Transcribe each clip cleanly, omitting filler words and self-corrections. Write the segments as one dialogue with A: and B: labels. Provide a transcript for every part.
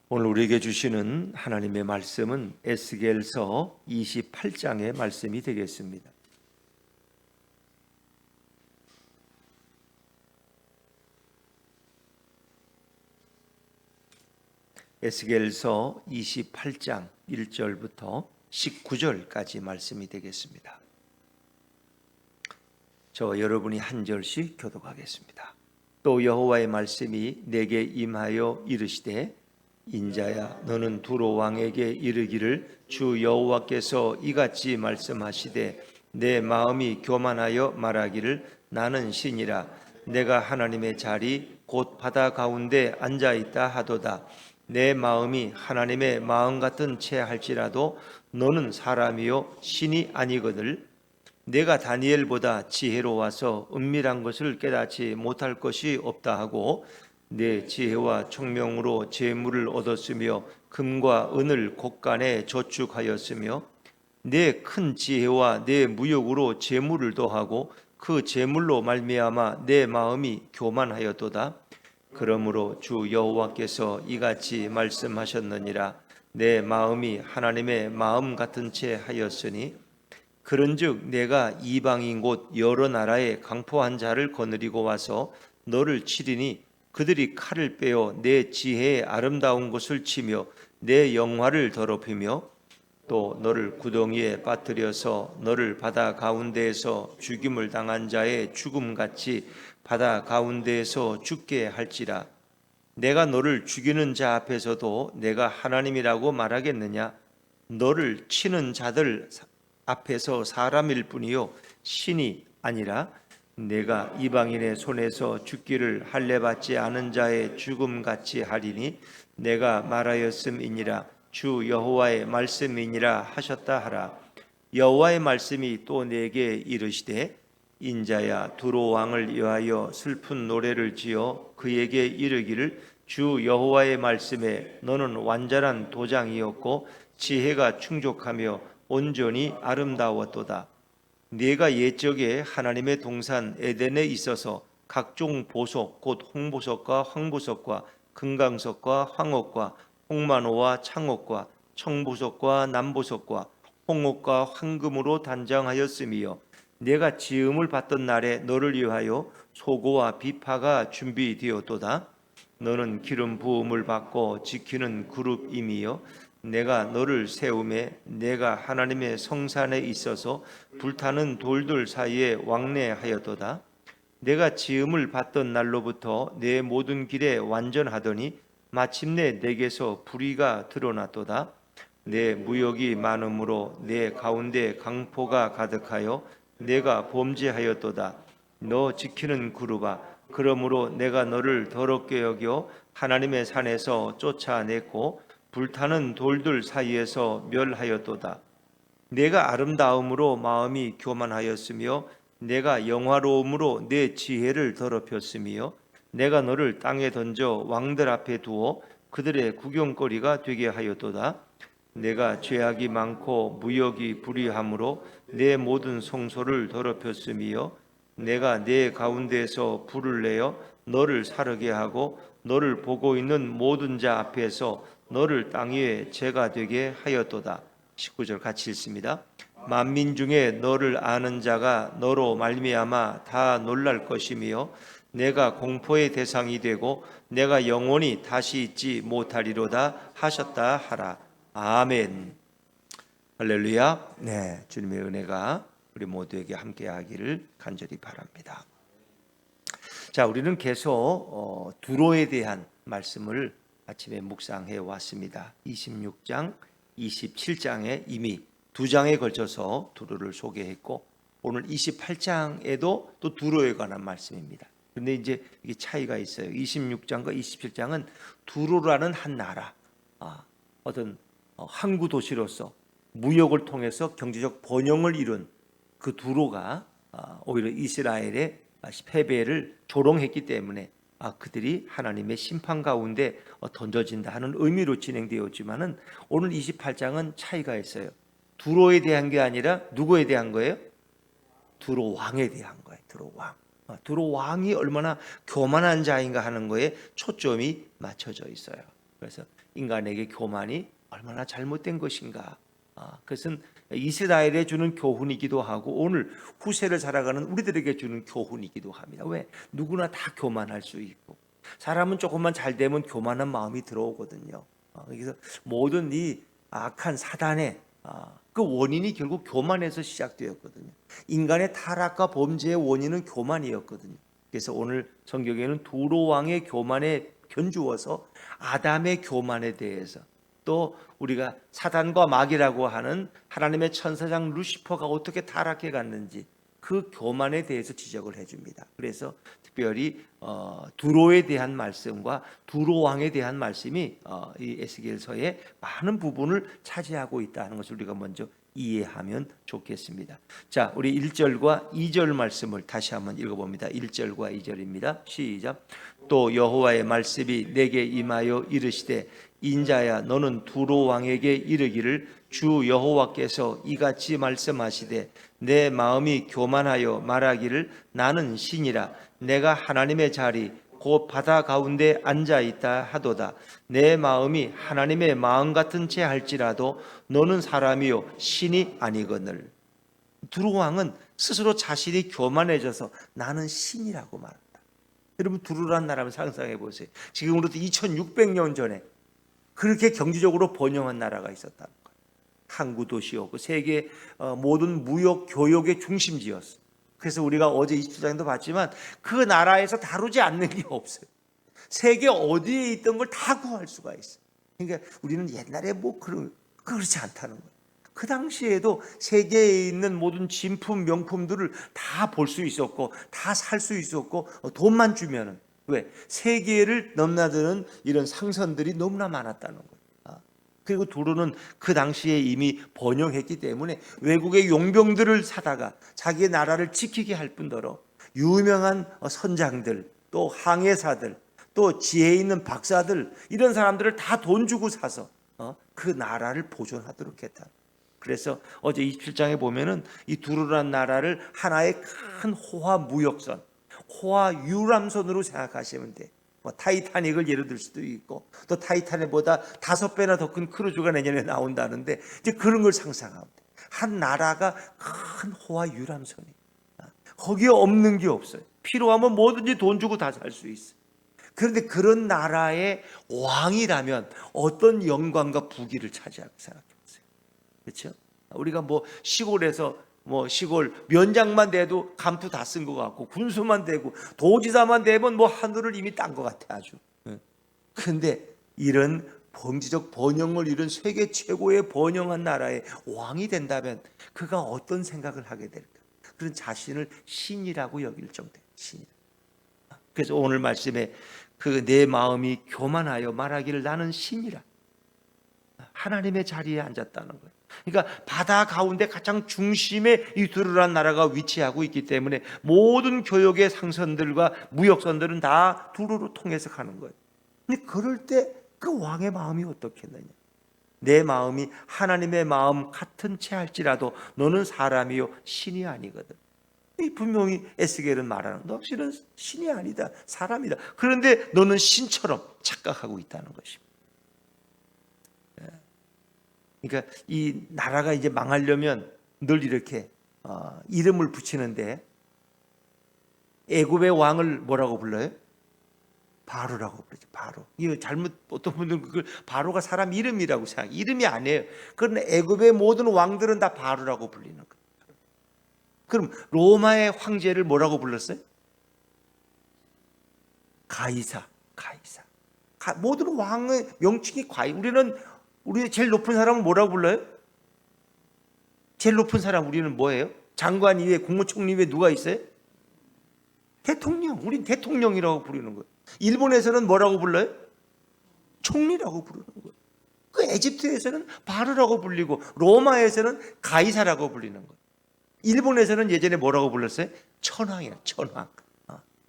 A: 오늘 우리에게 주시는 하나님의 말씀은 에스겔서 28장의 말씀이 되겠습니다. 에스겔서 28장 1절부터 19절까지 말씀이 되겠습니다. 저 여러분이 한 절씩 교독하겠습니다. 또 여호와의 말씀이 내게 임하여 이르시되 인자야 너는 두로 왕에게 이르기를 주 여호와께서 이같이 말씀하시되 내 마음이 교만하여 말하기를 나는 신이라 내가 하나님의 자리 곧 바다 가운데 앉아있다 하도다. 내 마음이 하나님의 마음 같은 채 할지라도 너는 사람이요 신이 아니거늘 내가 다니엘보다 지혜로워서 은밀한 것을 깨닫지 못할 것이 없다 하고 내 지혜와 총명으로 재물을 얻었으며 금과 은을 곳간에 저축하였으며 내 큰 지혜와 내 무역으로 재물을 더하고 그 재물로 말미암아 내 마음이 교만하였도다. 그러므로 주 여호와께서 이같이 말씀하셨느니라. 내 마음이 하나님의 마음 같은 채 하였으니 그런즉 내가 이방인 곧 여러 나라에 강포한 자를 거느리고 와서 너를 치리니 그들이 칼을 빼어 내 지혜의 아름다운 것을 치며 내 영화를 더럽히며 또 너를 구덩이에 빠뜨려서 너를 바다 가운데에서 죽임을 당한 자의 죽음같이 바다 가운데에서 죽게 할지라. 내가 너를 죽이는 자 앞에서도 내가 하나님이라고 말하겠느냐? 너를 치는 자들 앞에서 사람일 뿐이요 신이 아니라 내가 이방인의 손에서 죽기를 할례받지 않은 자의 죽음같이 하리니 내가 말하였음이니라. 주 여호와의 말씀이니라 하셨다 하라. 여호와의 말씀이 또 내게 이르시되 인자야 두로 왕을 위하여 슬픈 노래를 지어 그에게 이르기를 주 여호와의 말씀에 너는 완전한 도장이었고 지혜가 충족하며 온전히 아름다웠도다. 네가 옛적에 하나님의 동산 에덴에 있어서 각종 보석 곧 홍보석과 황보석과 금강석과 황옥과 홍만호와 창옥과 청보석과 남보석과 홍옥과 황금으로 단장하였으며 내가 지음을 받던 날에 너를 위하여 소고와 비파가 준비되었도다. 너는 기름 부음을 받고 지키는 그룹임이요 내가 너를 세우매 내가 하나님의 성산에 있어서 불타는 돌들 사이에 왕래하였도다. 내가 지음을 받던 날로부터 내 모든 길에 완전하더니 마침내 내게서 불의가 드러났도다. 내 무역이 많음으로 내 가운데 강포가 가득하여 내가 범죄하였도다. 너 지키는 그룹아 그러므로 내가 너를 더럽게 여겨 하나님의 산에서 쫓아냈고 불타는 돌들 사이에서 멸하였도다. 내가 아름다움으로 마음이 교만하였으며 내가 영화로움으로 내 지혜를 더럽혔으며 내가 너를 땅에 던져 왕들 앞에 두어 그들의 구경거리가 되게 하였도다. 내가 죄악이 많고 무역이 불의함으로 내 모든 성소를 더럽혔으며 내가 내 가운데에서 불을 내어 너를 사르게 하고 너를 보고 있는 모든 자 앞에서 너를 땅 위에 죄가 되게 하였도다. 19절 같이 읽습니다. 만민 중에 너를 아는 자가 너로 말미암아 다 놀랄 것이며 내가 공포의 대상이 되고 내가 영원히 다시 잊지 못하리로다 하셨다 하라. 아멘. 할렐루야. 네, 주님의 은혜가 우리 모두에게 함께하기를 간절히 바랍니다. 자, 우리는 계속 두로에 대한 말씀을 아침에 묵상해 왔습니다. 26장, 27장에 이미 두 장에 걸쳐서 두로를 소개했고 오늘 28장에도 또 두로에 관한 말씀입니다. 그런데 이제 이게 차이가 있어요. 26장과 27장은 두로라는 한 나라, 어떤 항구 도시로서 무역을 통해서 경제적 번영을 이룬 그 두로가 오히려 이스라엘의 패배를 조롱했기 때문에 그들이 하나님의 심판 가운데 던져진다 하는 의미로 진행되었지만은 오늘 28장은 차이가 있어요. 두로에 대한 게 아니라 누구에 대한 거예요? 두로 왕에 대한 거예요. 두로 왕. 두로 왕이 얼마나 교만한 자인가 하는 거에 초점이 맞춰져 있어요. 그래서 인간에게 교만이 얼마나 잘못된 것인가. 그것은 이스라엘에 주는 교훈이기도 하고 오늘 후세를 살아가는 우리들에게 주는 교훈이기도 합니다. 왜? 누구나 다 교만할 수 있고 사람은 조금만 잘 되면 교만한 마음이 들어오거든요. 그래서 모든 이 악한 사단의 그 원인이 결국 교만에서 시작되었거든요. 인간의 타락과 범죄의 원인은 교만이었거든요. 그래서 오늘 성경에는 두로 왕의 교만에 견주어서 아담의 교만에 대해서 또 우리가 사단과 마귀라고 하는 하나님의 천사장 루시퍼가 어떻게 타락해 갔는지 그 교만에 대해서 지적을 해줍니다. 그래서 특별히 두로에 대한 말씀과 두로 왕에 대한 말씀이 이 에스겔서의 많은 부분을 차지하고 있다는 것을 우리가 먼저 이해하면 좋겠습니다. 자, 우리 1절과 2절 말씀을 다시 한번 읽어봅니다. 1절과 2절입니다. 시작. 또 여호와의 말씀이 내게 임하여 이르시되 인자야 너는 두로 왕에게 이르기를 주 여호와께서 이같이 말씀하시되 내 마음이 교만하여 말하기를 나는 신이라 내가 하나님의 자리 곧 바다 가운데 앉아 있다 하도다. 내 마음이 하나님의 마음 같은 채 할지라도 너는 사람이요 신이 아니거늘. 두로 왕은 스스로 자신이 교만해져서 나는 신이라고 말한다. 여러분 두로란 나라를 상상해 보세요. 지금으로부터 2600년 전에 그렇게 경제적으로 번영한 나라가 있었다는 거예요. 항구 도시였고 세계 모든 무역 교역의 중심지였어요. 그래서 우리가 어제 27장도 봤지만 그 나라에서 다루지 않는 게 없어요. 세계 어디에 있던 걸 다 구할 수가 있어요. 그러니까 우리는 옛날에 그렇지 않다는 거예요. 그 당시에도 세계에 있는 모든 진품 명품들을 다 볼 수 있었고 다 살 수 있었고 돈만 주면은 왜? 세계를 넘나드는 이런 상선들이 너무나 많았다는 거예요. 그리고 두로는 그 당시에 이미 번영했기 때문에 외국의 용병들을 사다가 자기의 나라를 지키게 할 뿐더러 유명한 선장들 또 항해사들 또 지혜 있는 박사들 이런 사람들을 다 돈 주고 사서 그 나라를 보존하도록 했다. 그래서 어제 27장에 보면은 이 두로란 나라를 하나의 큰 호화 무역선 호화 유람선으로 생각하시면 돼. 타이타닉을 예로 들 수도 있고 또 타이타닉보다 5배나 더 큰 크루즈가 내년에 나온다는데 이제 그런 걸 상상하면 돼. 한 나라가 큰 호화 유람선이 거기에 없는 게 없어요. 필요하면 뭐든지 돈 주고 다 살 수 있어. 그런데 그런 나라의 왕이라면 어떤 영광과 부귀를 차지하고 생각해 보세요. 그렇죠? 우리가 시골에서 시골 면장만 돼도 간부 다 쓴 것 같고 군수만 되고 도지사만 되면 하늘을 이미 딴 것 같아 아주. 그런데 이런 범지적 번영을 이룬 세계 최고의 번영한 나라의 왕이 된다면 그가 어떤 생각을 하게 될까? 그런 자신을 신이라고 여길 정도예요. 신이라. 그래서 오늘 말씀에 내 마음이 교만하여 말하기를 나는 신이라. 하나님의 자리에 앉았다는 거예요. 그러니까 바다 가운데 가장 중심에 이 두로란 나라가 위치하고 있기 때문에 모든 교역의 상선들과 무역선들은 다 두로로 통해서 가는 거예요. 근데 그럴 때 그 왕의 마음이 어떻겠느냐? 내 마음이 하나님의 마음 같은 채 할지라도 너는 사람이요 신이 아니거든. 분명히 에스겔은 말하는 너 실은 신이 아니다 사람이다. 그런데 너는 신처럼 착각하고 있다는 것입니다. 그러니까 이 나라가 이제 망하려면 늘 이렇게 이름을 붙이는데 애굽의 왕을 뭐라고 불러요? 바로라고 부르죠. 바로. 이거 잘못 어떤 분들은 그걸 바로가 사람 이름이라고 생각해요. 이름이 아니에요. 그런데 애굽의 모든 왕들은 다 바로라고 불리는 거예요. 그럼 로마의 황제를 뭐라고 불렀어요? 가이사. 모든 왕의 명칭이 우리 제일 높은 사람은 뭐라고 불러요? 제일 높은 사람 우리는 뭐예요? 장관 이외에 국무총리 이외에 누가 있어요? 대통령. 우린 대통령이라고 부르는 거예요. 일본에서는 뭐라고 불러요? 총리라고 부르는 거예요. 그 에집트에서는 바로라고 불리고 로마에서는 가이사라고 불리는 거예요. 일본에서는 예전에 뭐라고 불렀어요? 천황이야, 천황.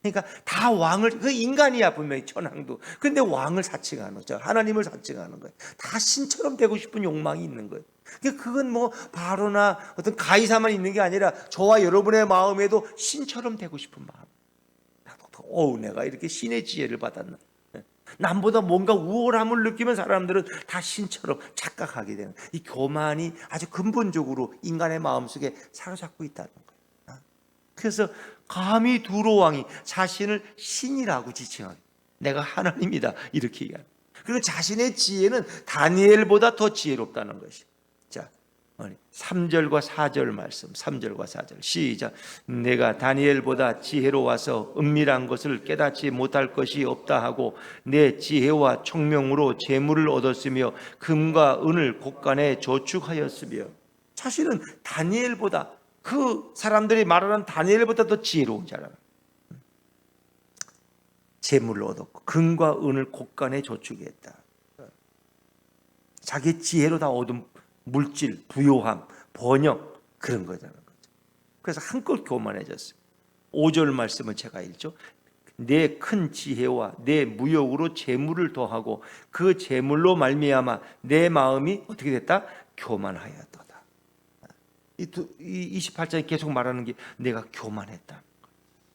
A: 그러니까 다 왕을, 그 인간이야 분명히 천황도. 근데 왕을 사칭하는 거죠. 하나님을 사칭하는 거예요. 다 신처럼 되고 싶은 욕망이 있는 거예요. 그건 바로나 어떤 가이사만 있는 게 아니라 저와 여러분의 마음에도 신처럼 되고 싶은 마음. 내가 이렇게 신의 지혜를 받았나? 남보다 뭔가 우월함을 느끼면 사람들은 다 신처럼 착각하게 되는, 이 교만이 아주 근본적으로 인간의 마음속에 사로잡고 있다는 거예요. 그래서 감히 두로 왕이 자신을 신이라고 지칭하게, 내가 하나님이다 이렇게 얘기하는, 그리고 자신의 지혜는 다니엘보다 더 지혜롭다는 것이. 자, 3절과 4절 말씀, 3절과 4절 시작. 내가 다니엘보다 지혜로워서 은밀한 것을 깨닫지 못할 것이 없다 하고 내 지혜와 총명으로 재물을 얻었으며 금과 은을 곳간에 저축하였으며, 자신은 다니엘보다, 그 사람들이 말하는 다니엘보다 더 지혜로운 자라. 재물을 얻었고 금과 은을 곳간에 저축했다. 자기 지혜로 다 얻은 물질, 부요함, 번영, 그런 거잖아요. 그래서 한껏 교만해졌어요. 5절 말씀을 제가 읽죠. 내 큰 지혜와 내 무역으로 재물을 더하고 그 재물로 말미암아 내 마음이 어떻게 됐다? 교만하였도다. 이 28장에 계속 말하는 게 내가 교만했다.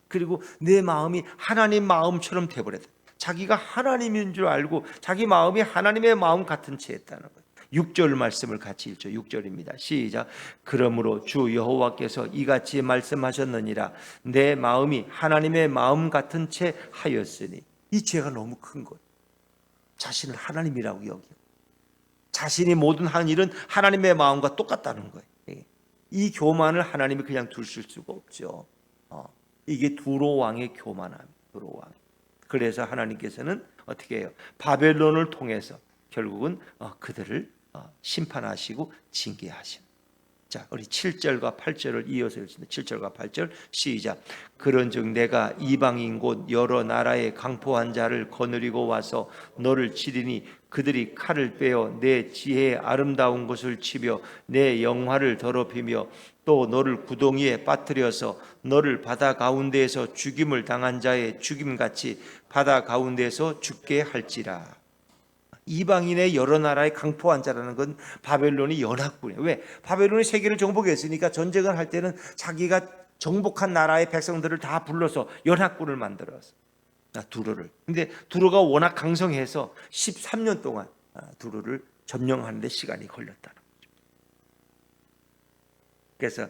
A: 그리고 내 마음이 하나님 마음처럼 돼버렸다. 자기가 하나님인 줄 알고 자기 마음이 하나님의 마음 같은 채 했다는 거예요. 6절 말씀을 같이 읽죠. 6절입니다. 시작. 그러므로 주 여호와께서 이같이 말씀하셨느니라. 내 마음이 하나님의 마음 같은 채 하였으니. 이 죄가 너무 큰 거예요. 자신을 하나님이라고 여기고 자신이 모든 한 일은 하나님의 마음과 똑같다는 거예요. 이 교만을 하나님이 그냥 두실 수가 없죠. 이게 두로 왕의 교만함. 두로 왕. 그래서 하나님께서는 어떻게 해요? 바벨론을 통해서 결국은 그들을 심판하시고 징계하시는. 자, 우리 7절과 8절을 이어서 읽습니다. 7절과 8절 시작. 그런즉 내가 이방인 곧 여러 나라의 강포한 자를 거느리고 와서 너를 치리니 그들이 칼을 빼어 내 지혜의 아름다운 것을 치며 내 영화를 더럽히며 또 너를 구덩이에 빠뜨려서 너를 바다 가운데에서 죽임을 당한 자의 죽임같이 바다 가운데에서 죽게 할지라. 이방인의 여러 나라의 강포한 자라는 건 바벨론이 연합군이에요. 왜? 바벨론이 세계를 정복했으니까 전쟁을 할 때는 자기가 정복한 나라의 백성들을 다 불러서 연합군을 만들었어. 두로를. 근데 두로가 워낙 강성해서 13년 동안 두로를 점령하는 데 시간이 걸렸다는 거죠. 그래서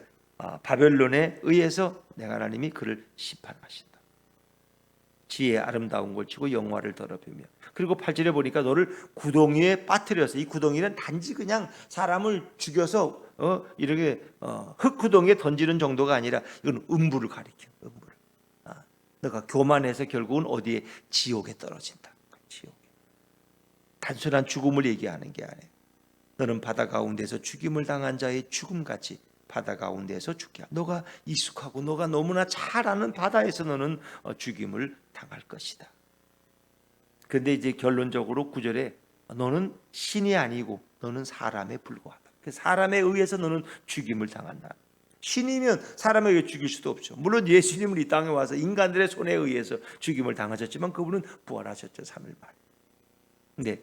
A: 바벨론에 의해서 내가 하나님이 그를 심판하신다. 지혜의 아름다운 걸 치고 영화를 더럽히며. 그리고 8절에 보니까 너를 구덩이에 빠뜨려서, 이 구덩이는 단지 그냥 사람을 죽여서 이렇게 흙구덩이에 던지는 정도가 아니라 이건 음부를 가리키는, 음부를. 너가 교만해서 결국은 어디에? 지옥에 떨어진다. 지옥에. 단순한 죽음을 얘기하는 게 아니에요. 너는 바다 가운데서 죽임을 당한 자의 죽음같이 바다 가운데서 죽게. 너가 익숙하고 너가 너무나 잘 아는 바다에서 너는 죽임을 당할 것이다. 그런데 이제 결론적으로 9절에 너는 신이 아니고 너는 사람에 불과하다. 사람에 의해서 너는 죽임을 당한다. 신이면 사람에 의해 죽일 수도 없죠. 물론 예수님은 이 땅에 와서 인간들의 손에 의해서 죽임을 당하셨지만 그분은 부활하셨죠. 3일 만에. 근데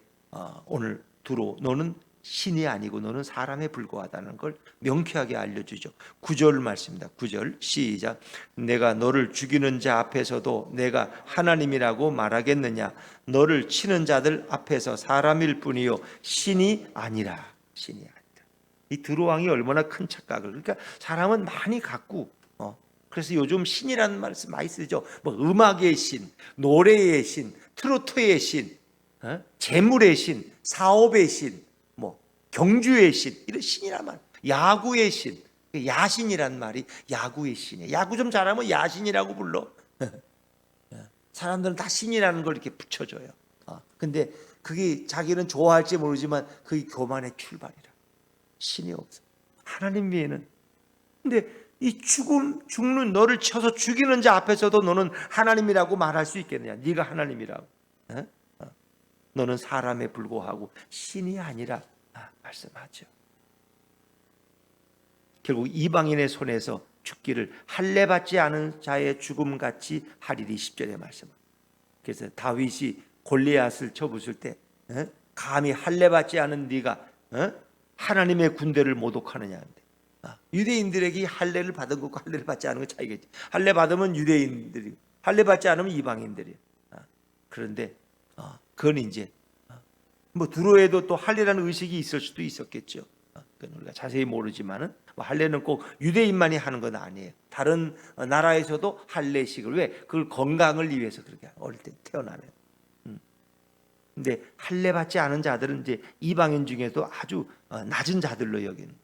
A: 오늘 두로 너는 신이 아니고 너는 사람에 불과하다는 걸 명쾌하게 알려주죠. 9절 말씀입니다. 9절 시작. 내가 너를 죽이는 자 앞에서도 내가 하나님이라고 말하겠느냐? 너를 치는 자들 앞에서 사람일 뿐이요 신이 아니라. 신이 아니라. 이 두로 왕이 얼마나 큰 착각을. 그러니까 사람은 많이 갖고 그래서 요즘 신이라는 말씀 많이 쓰죠. 뭐 음악의 신, 노래의 신, 트로트의 신, 재물의 신, 사업의 신, 뭐 경주의 신, 이런 신이란 말. 야구의 신, 야신이란 말이 야구의 신이에요. 야구 좀 잘하면 야신이라고 불러. 사람들은 다 신이라는 걸 이렇게 붙여줘요. 근데 그게 자기는 좋아할지 모르지만 그게 교만의 출발이라. 신이 없어. 하나님 외에는. 근데 이 죽는 너를 쳐서 죽이는 자 앞에서도 너는 하나님이라고 말할 수 있겠느냐? 네가 하나님이라고. 너는 사람에 불과하고 신이 아니라 말씀하죠. 결국 이방인의 손에서 죽기를 할례 받지 않은 자의 죽음같이 하리리. 10절의 말씀. 그래서 다윗이 골리앗을 쳐부술 때 감히 할례 받지 않은 네가 하나님의 군대를 모독하느냐. 유대인들에게 할례를 받은 것과 할례를 받지 않은 건 차이겠지. 할례 받으면 유대인들이, 할례 받지 않으면 이방인들이. 그런데 그건 이제 뭐 두로에도 또 할례라는 의식이 있을 수도 있었겠죠. 그건 우리가 자세히 모르지만은 뭐 할례는 꼭 유대인만이 하는 건 아니에요. 다른 나라에서도 할례식을 왜 그걸 건강을 위해서 그렇게 어릴 때 태어나면. 근데 할례 받지 않은 자들은 이제 이방인 중에도 아주 낮은 자들로 여기는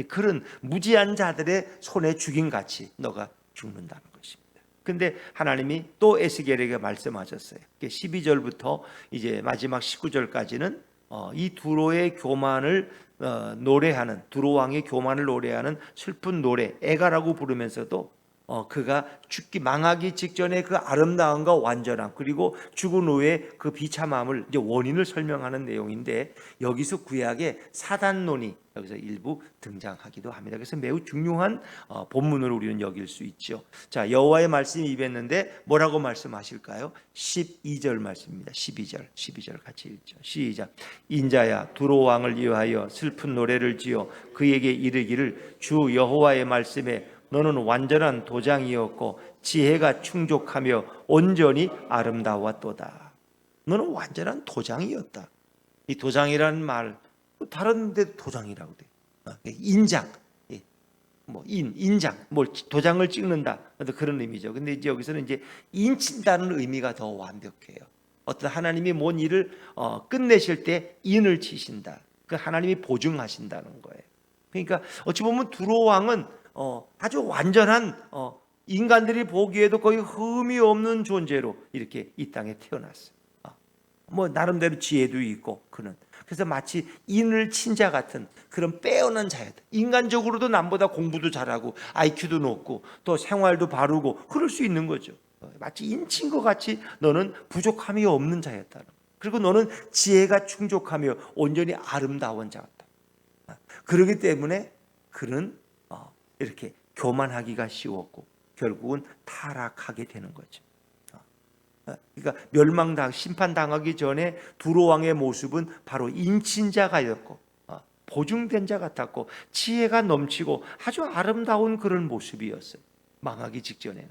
A: 그런 무지한 자들의 손에 죽인 같이 너가 죽는다는 것입니다. 근데 하나님이 또 에스겔에게 말씀하셨어요. 12절부터 이제 마지막 19절까지는 이 두로의 교만을 노래하는, 두로 왕의 교만을 노래하는 슬픈 노래 애가라고 부르면서도 그가 죽기 망하기 직전에 그 아름다움과 완전함, 그리고 죽은 후에 그 비참함을 이제 원인을 설명하는 내용인데, 여기서 구약의 사단론이 여기서 일부 등장하기도 합니다. 그래서 매우 중요한 본문으로 우리는 여길 수 있죠. 자, 여호와의 말씀이 임했는데 뭐라고 말씀하실까요? 12절 말씀입니다. 12절 같이 읽죠. 시작. 인자야, 두로 왕을 위하여 슬픈 노래를 지어 그에게 이르기를, 주 여호와의 말씀에 너는 완전한 도장이었고 지혜가 충족하며 온전히 아름다웠도다. 너는 완전한 도장이었다. 이 도장이라는 말 다른 데 도장이라고 돼. 인장, 인장, 도장을 찍는다. 그런 의미죠. 근데 이제 여기서는 이제 인친다는 의미가 더 완벽해요. 어떤 하나님이 뭔 일을 끝내실 때 인을 치신다. 그 하나님이 보증하신다는 거예요. 그러니까 어찌 보면 두로 왕은 아주 완전한 인간들이 보기에도 거의 흠이 없는 존재로 이렇게 이 땅에 태어났어요. 뭐 나름대로 지혜도 있고 그는 그래서 마치 인을 친 자 같은 그런 빼어난 자였다. 인간적으로도 남보다 공부도 잘하고 IQ도 높고 또 생활도 바르고 그럴 수 있는 거죠. 마치 인친 것 같이 너는 부족함이 없는 자였다. 그리고 너는 지혜가 충족하며 온전히 아름다운 자였다. 그렇기 때문에 그는 이렇게 교만하기가 쉬웠고 결국은 타락하게 되는 거죠. 그러니까 심판당하기 전에 두로 왕의 모습은 바로 인친자가였고 보증된 자 같았고 지혜가 넘치고 아주 아름다운 그런 모습이었어요. 망하기 직전에는.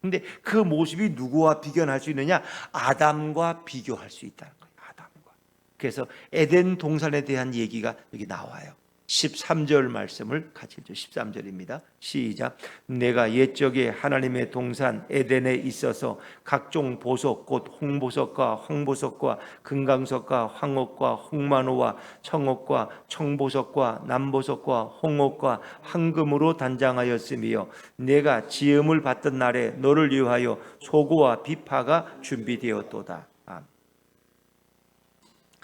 A: 근데 그 모습이 누구와 비교할 수 있느냐? 아담과 비교할 수 있다는 거예요. 아담과. 그래서 에덴 동산에 대한 얘기가 여기 나와요. 13절 말씀을 같이 읽죠. 13절입니다. 시작. 내가 옛적에 하나님의 동산 에덴에 있어서 각종 보석 곧 홍보석과 황보석과 금강석과 황옥과 홍만호와 청옥과 청보석과 남보석과 홍옥과 황금으로 단장하였으며 내가 지음을 받던 날에 너를 위하여 소고와 비파가 준비되었도다.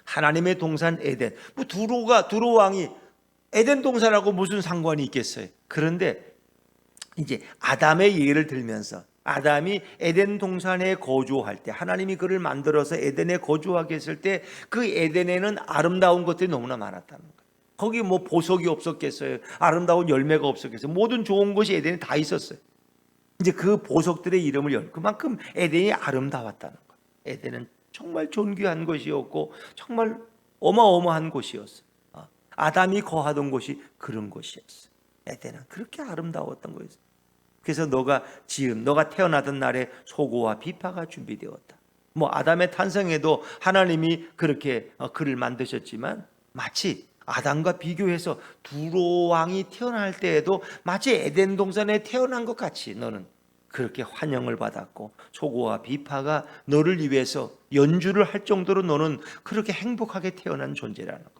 A: 하나님의 동산 에덴. 두로 왕이 에덴 동산하고 무슨 상관이 있겠어요? 그런데 이제 아담의 예를 들면서 아담이 에덴 동산에 거주할 때 하나님이 그를 만들어서 에덴에 거주하게 했을 때 그 에덴에는 아름다운 것들이 너무나 많았다는 거예요. 거기 뭐 보석이 없었겠어요? 아름다운 열매가 없었겠어요? 모든 좋은 것이 에덴에 다 있었어요. 이제 그 보석들의 이름을 연 그만큼 에덴이 아름다웠다는 거예요. 에덴은 정말 존귀한 것이었고 정말 어마어마한 곳이었어요. 아담이 거하던 곳이 그런 곳이었어. 에덴은 그렇게 아름다웠던 거였어. 그래서 너가 태어나던 날에 소고와 비파가 준비되었다. 뭐 아담의 탄생에도 하나님이 그렇게 그를 만드셨지만 마치 아담과 비교해서 두로 왕이 태어날 때에도 마치 에덴 동산에 태어난 것 같이 너는 그렇게 환영을 받았고 소고와 비파가 너를 위해서 연주를 할 정도로 너는 그렇게 행복하게 태어난 존재라는 거예요.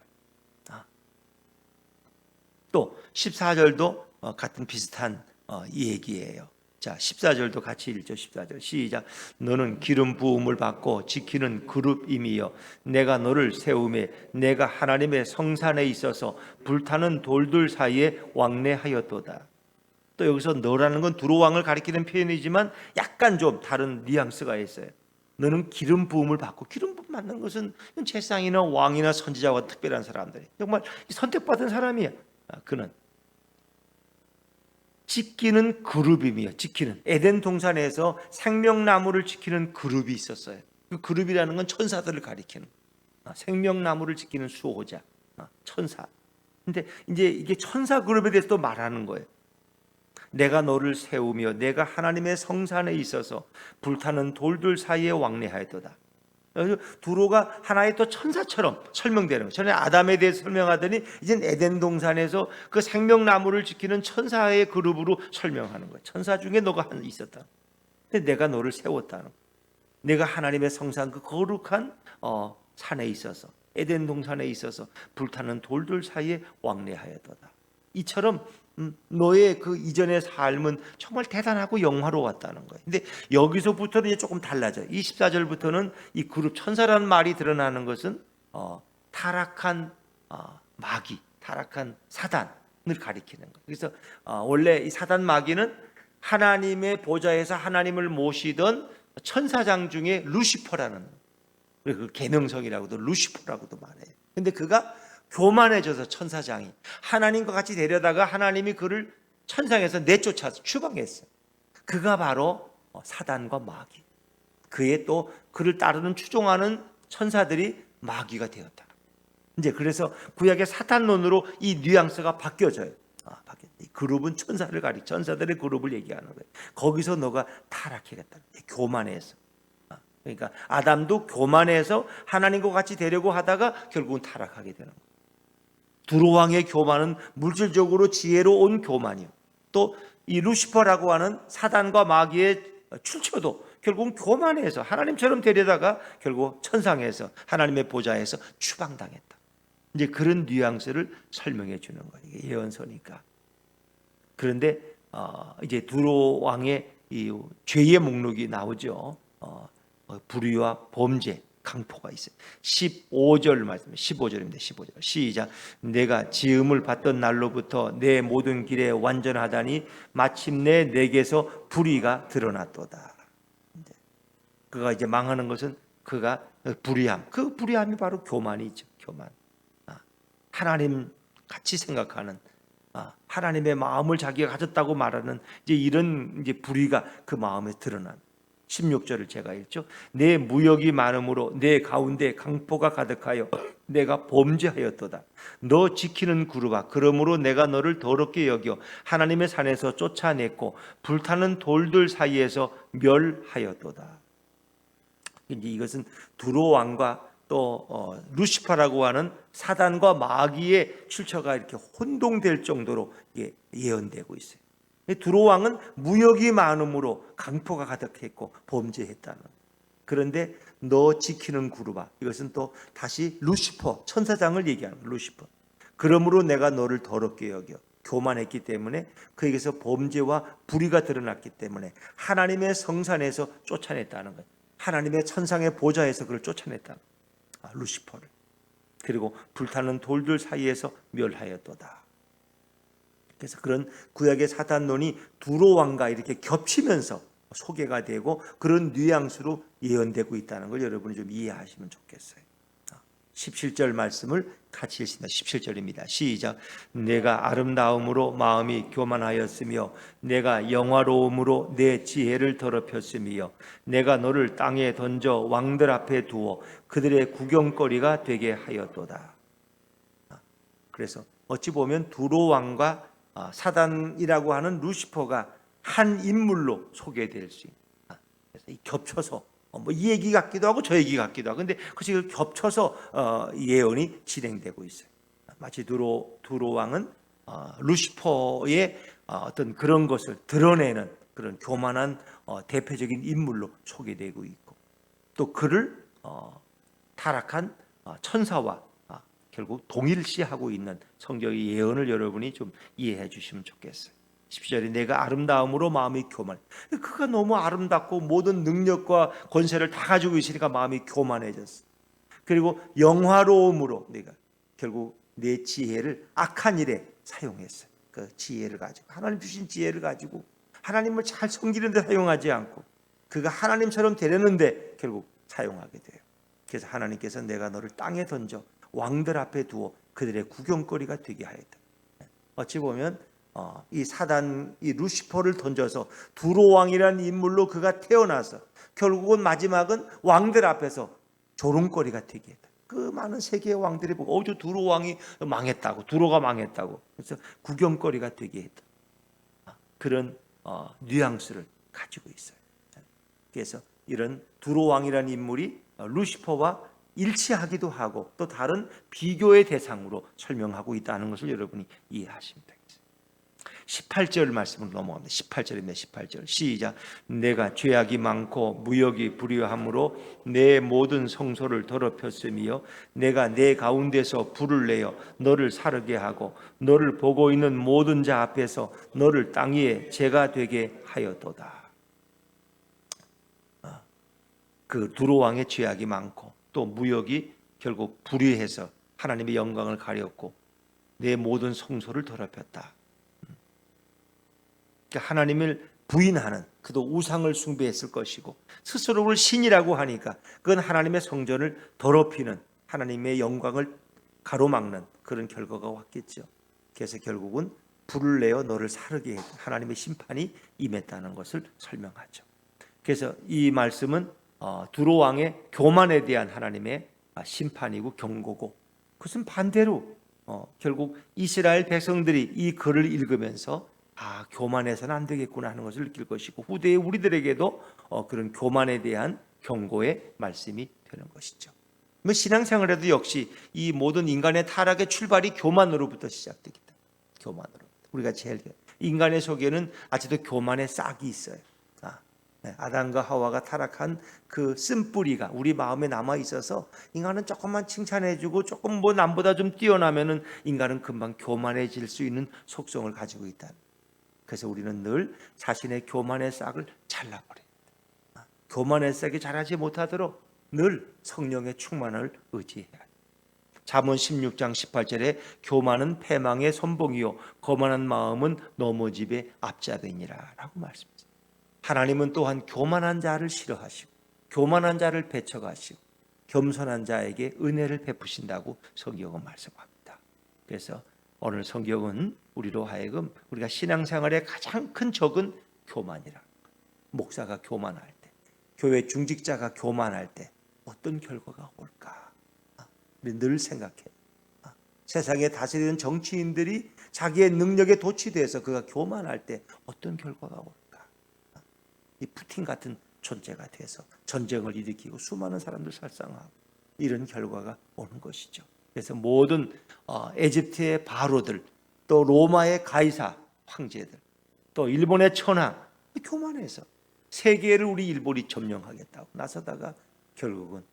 A: 또 14절도 같은 비슷한 얘기예요. 자, 14절도 같이 읽죠. 14절 시작. 너는 기름 부음을 받고 지키는 그룹임이여 내가 너를 세우매 내가 하나님의 성산에 있어서 불타는 돌들 사이에 왕래하였도다. 또 여기서 너라는 건 두로 왕을 가리키는 표현이지만 약간 좀 다른 뉘앙스가 있어요. 너는 기름 부음을 받고 기름 부음 받는 것은 제사장이나 왕이나 선지자와 특별한 사람들이 정말 선택받은 사람이야. 그는 지키는 그룹이며 지키는 에덴 동산에서 생명나무를 지키는 그룹이 있었어요. 그 그룹이라는 건 천사들을 가리키는 생명나무를 지키는 수호자 천사. 근데 이제 이게 천사 그룹에 대해서 또 말하는 거예요. 내가 너를 세우며 내가 하나님의 성산에 있어서 불타는 돌들 사이에 왕래하였도다. 두로가 하나의 또 천사처럼 설명되는 거예요. 전에 아담에 대해 설명하더니 이젠 에덴 동산에서 그 생명나무를 지키는 천사의 그룹으로 설명하는 거예요. 천사 중에 너가 있었다. 근데 내가 너를 세웠다는 거예요. 내가 하나님의 성산 그 거룩한 산에 있어서 에덴 동산에 있어서 불타는 돌들 사이에 왕래하였도다. 이처럼 너의 그 이전의 삶은 정말 대단하고 영화로웠다는 거예요. 근데 여기서부터는 이제 조금 달라져요. 24절부터는 이 그룹 천사라는 말이 드러나는 것은 타락한 마귀, 타락한 사단을 가리키는 거예요. 그래서 원래 이 사단 마귀는 하나님의 보좌에서 하나님을 모시던 천사장 중에 루시퍼라는, 그 계명성이라고도 루시퍼라고도 말해요. 근데 그가 교만해져서 천사장이 하나님과 같이 데려다가 하나님이 그를 천상에서 내쫓아서 추방했어요. 그가 바로 사단과 마귀, 그의 또 그를 따르는 추종하는 천사들이 마귀가 되었다. 이제 그래서 구약의 사탄론으로 이 뉘앙스가 바뀌어져요. 이 그룹은 천사들의 그룹을 얘기하는 거예요. 거기서 너가 타락해겠다. 교만해서. 그러니까 아담도 교만해서 하나님과 같이 되려고 하다가 결국은 타락하게 되는 거예요. 두로왕의 교만은 물질적으로 지혜로 온 교만이요. 또 이 루시퍼라고 하는 사단과 마귀의 출처도 결국은 교만해서 하나님처럼 되려다가 결국 천상에서 하나님의 보좌에서 추방당했다. 이제 그런 뉘앙스를 설명해 주는 거예요. 이게 예언서니까. 그런데 이제 두로 왕의 이 죄의 목록이 나오죠. 불의와 범죄, 강포가 있어요. 15절 말씀, 15절입니다. 15절 시작. 내가 지음을 받던 날로부터 내 모든 길에 완전하다니 마침내 내게서 불의가 드러났도다. 그가 이제 망하는 것은 그가 불의함, 그 불의함이 바로 교만이죠. 교만. 하나님 같이 생각하는, 하나님의 마음을 자기가 가졌다고 말하는 이제 이런 이제 불의가 그 마음에 드러난. 16절을 제가 읽죠. 내 무역이 많음으로 내 가운데 강포가 가득하여 내가 범죄하였도다. 너 지키는 그룹아, 그러므로 내가 너를 더럽게 여겨 하나님의 산에서 쫓아냈고 불타는 돌들 사이에서 멸하였도다. 이제 이것은 두로 왕과 또 루시퍼라고 하는 사단과 마귀의 출처가 이렇게 혼동될 정도로 예언되고 있어요. 두로 왕은 무역이 많음으로 강포가 가득했고 범죄했다는. 그런데 너 지키는 그룹아, 이것은 또 다시 루시퍼 천사장을 얘기하는 거예요. 루시퍼. 그러므로 내가 너를 더럽게 여겨. 교만했기 때문에 그에게서 범죄와 불의가 드러났기 때문에 하나님의 성산에서 쫓아냈다는 거예요. 하나님의 천상의 보좌에서 그를 쫓아냈다. 루시퍼를. 그리고 불타는 돌들 사이에서 멸하였도다. 그래서 그런 구약의 사단론이 두로 왕과 이렇게 겹치면서 소개가 되고 그런 뉘앙스로 예언되고 있다는 걸 여러분이 좀 이해하시면 좋겠어요. 17절 말씀을 같이 읽습니다. 17절입니다. 시작. 내가 아름다움으로 마음이 교만하였으며 내가 영화로움으로 내 지혜를 더럽혔으며 내가 너를 땅에 던져 왕들 앞에 두어 그들의 구경거리가 되게 하였도다. 그래서 어찌 보면 두로 왕과 사단이라고 하는 루시퍼가 한 인물로 소개될 수 있는. 그래서 겹쳐서 이 얘기 같기도 하고 저 얘기 같기도 하고, 근데 그것이 겹쳐서 예언이 진행되고 있어요. 마치 두로 왕은 루시퍼의 어떤 그런 것을 드러내는 그런 교만한 대표적인 인물로 소개되고 있고, 또 그를 타락한 천사와 결국 동일시하고 있는 성경의 예언을 여러분이 좀 이해해 주시면 좋겠어요. 10절에 내가 아름다움으로 마음이 교만. 그가 너무 아름답고 모든 능력과 권세를 다 가지고 있으니까 마음이 교만해졌어. 그리고 영화로움으로 내가 결국 내 지혜를 악한 일에 사용했어요. 그 지혜를 가지고 하나님 주신 지혜를 가지고 하나님을 잘 섬기는 데 사용하지 않고 그가 하나님처럼 되려는데 결국 사용하게 돼요. 그래서 하나님께서 내가 너를 땅에 던져 왕들 앞에 두어 그들의 구경거리가 되게 하였다. 어찌 보면 이 사단, 이 루시퍼를 던져서 두로 왕이라는 인물로 그가 태어나서 결국은 마지막은 왕들 앞에서 조롱거리가 되게 했다. 그 많은 세계의 왕들이 보고 저 두로 왕이 망했다고, 두로가 망했다고, 그래서 구경거리가 되게 했다. 그런 뉘앙스를 가지고 있어요. 그래서 이런 두로 왕이라는 인물이 루시퍼와 일치하기도 하고 또 다른 비교의 대상으로 설명하고 있다는 것을 여러분이 이해하시면 되겠습니다. 18절 말씀으로 넘어갑니다. 18절입니다. 18절 시작. 내가 죄악이 많고 무역이 불의함으로 내 모든 성소를 더럽혔으며 내가 내 가운데서 불을 내어 너를 사르게 하고 너를 보고 있는 모든 자 앞에서 너를 땅 위에 재가 되게 하였도다. 그 두로 왕의 죄악이 많고 또 무역이 결국 불의해서 하나님의 영광을 가렸고 내 모든 성소를 더럽혔다. 하나님을 부인하는, 그도 우상을 숭배했을 것이고 스스로를 신이라고 하니까 그건 하나님의 성전을 더럽히는, 하나님의 영광을 가로막는 그런 결과가 왔겠죠. 그래서 결국은 불을 내어 너를 사르게 했던 하나님의 심판이 임했다는 것을 설명하죠. 그래서 이 말씀은 두로 왕의 교만에 대한 하나님의 심판이고 경고고, 그것은 반대로 결국 이스라엘 백성들이 이 글을 읽으면서 교만해서는 안 되겠구나 하는 것을 느낄 것이고 후대의 우리들에게도 그런 교만에 대한 경고의 말씀이 되는 것이죠. 신앙생활에도 역시 이 모든 인간의 타락의 출발이 교만으로부터 시작되기 때문에 교만으로 우리가 제일 인간의 속에는 아직도 교만의 싹이 있어요. 아담과 하와가 타락한 그 쓴뿌리가 우리 마음에 남아 있어서 인간은 조금만 칭찬해주고 조금 뭐 남보다 좀 뛰어나면은 인간은 금방 교만해질 수 있는 속성을 가지고 있다. 그래서 우리는 늘 자신의 교만의 싹을 잘라버립니다. 교만의 싹이 자라지 못하도록 늘 성령의 충만을 의지해야 합니다. 잠언 16장 18절에 교만은 패망의 선봉이요 거만한 마음은 넘어짐의 앞잡이니라 라고 말씀합니다. 하나님은 또한 교만한 자를 싫어하시고 교만한 자를 배척하시고 겸손한 자에게 은혜를 베푸신다고 성경은 말씀합니다. 그래서 오늘 성경은 우리로 하여금 우리가 신앙생활의 가장 큰 적은 교만이라. 목사가 교만할 때, 교회 중직자가 교만할 때 어떤 결과가 올까? 우리 늘 생각해. 세상에 다스리는 정치인들이 자기의 능력에 도취돼서 그가 교만할 때 어떤 결과가 올까? 이 푸틴 같은 존재가 돼서 전쟁을 일으키고 수많은 사람들 살상하고 이런 결과가 오는 것이죠. 그래서 모든 에집트의 바로들, 또 로마의 가이사 황제들, 또 일본의 천황 교만해서 세계를 우리 일본이 점령하겠다고 나서다가 결국은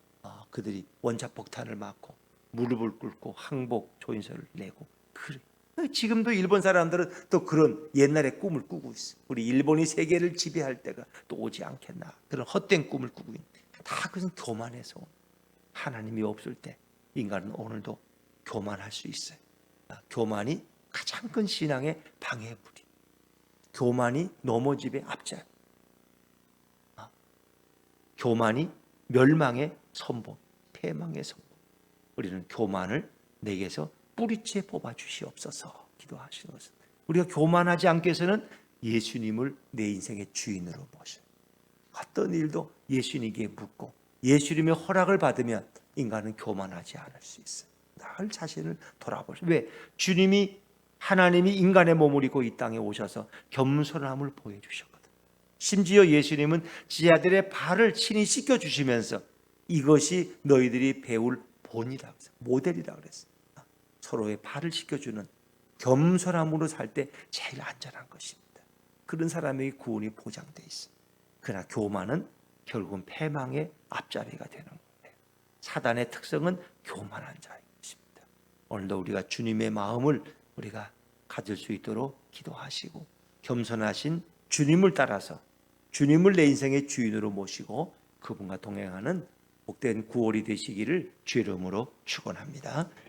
A: 그들이 원자폭탄을 맞고 무릎을 꿇고 항복 조인서를 내고 그래. 지금도 일본 사람들은 또 그런 옛날의 꿈을 꾸고 있어. 우리 일본이 세계를 지배할 때가 또 오지 않겠나. 그런 헛된 꿈을 꾸고 있는. 다 그것은 교만해서 하나님이 없을 때 인간은 오늘도 교만할 수 있어요. 교만이 가장 큰 신앙의 방해물이. 교만이 넘어짐의 앞잡이. 교만이 멸망의 선봉, 패망의 선봉. 우리는 교만을 내게서 뿌리째 뽑아 주시옵소서 기도하시는 것은 우리가 교만하지 않게 해서는 예수님을 내 인생의 주인으로 모셔. 어떤 일도 예수님께 묻고 예수님의 허락을 받으면 인간은 교만하지 않을 수 있어요. 늘 자신을 돌아보세요. 왜? 주님이 하나님이 인간의 몸을 입고 이 땅에 오셔서 겸손함을 보여주셨거든. 심지어 예수님은 지아들의 발을 친히 씻겨주시면서 이것이 너희들이 배울 본이라고 했어요. 모델이라고 그랬어요. 서로의 발을 씻겨주는 겸손함으로 살 때 제일 안전한 것입니다. 그런 사람에게 구원이 보장되어 있어요. 그러나 교만은 결국은 패망의 앞자리가 되는 거예요. 사단의 특성은 교만한 자인 것입니다. 오늘도 우리가 주님의 마음을 우리가 가질 수 있도록 기도하시고 겸손하신 주님을 따라서 주님을 내 인생의 주인으로 모시고 그분과 동행하는 복된 9월이 되시기를 주의 이름으로 축원합니다.